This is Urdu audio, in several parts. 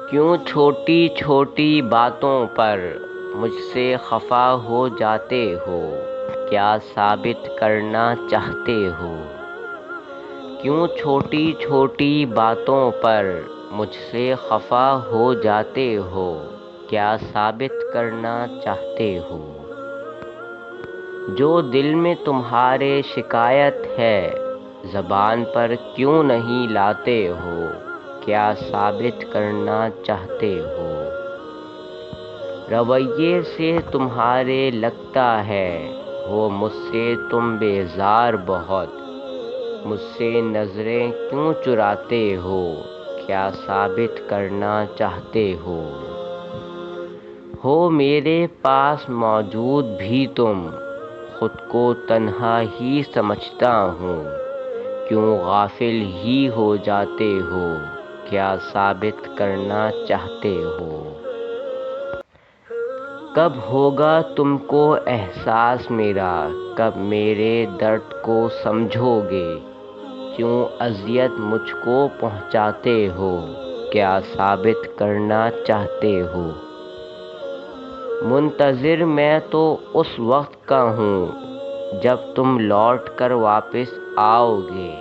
کیوں چھوٹی چھوٹی باتوں پر مجھ سے خفا ہو جاتے ہو؟ کیا ثابت کرنا چاہتے ہو؟ کیوں چھوٹی چھوٹی باتوں پر مجھ سے خفا ہو جاتے ہو؟ کیا ثابت کرنا چاہتے ہو؟ جو دل میں تمہارے شکایت ہے زبان پر کیوں نہیں لاتے ہو؟ کیا ثابت کرنا چاہتے ہو؟ رویے سے تمہارے لگتا ہے ہو مجھ سے تم بیزار بہت، مجھ سے نظریں کیوں چراتے ہو؟ کیا ثابت کرنا چاہتے ہو؟ میرے پاس موجود بھی تم خود کو تنہا ہی سمجھتا ہوں، کیوں غافل ہی ہو جاتے ہو؟ کیا ثابت کرنا چاہتے ہو؟ کب ہوگا تم کو احساس میرا، کب میرے درد کو سمجھو گے؟ کیوں اذیت مجھ کو پہنچاتے ہو؟ کیا ثابت کرنا چاہتے ہو؟ منتظر میں تو اس وقت کا ہوں جب تم لوٹ کر واپس آؤ گے،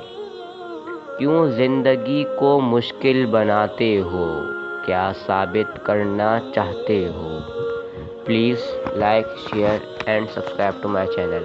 کیوں زندگی کو مشکل بناتے ہو؟ کیا ثابت کرنا چاہتے ہو؟ Please like, share and subscribe to my channel.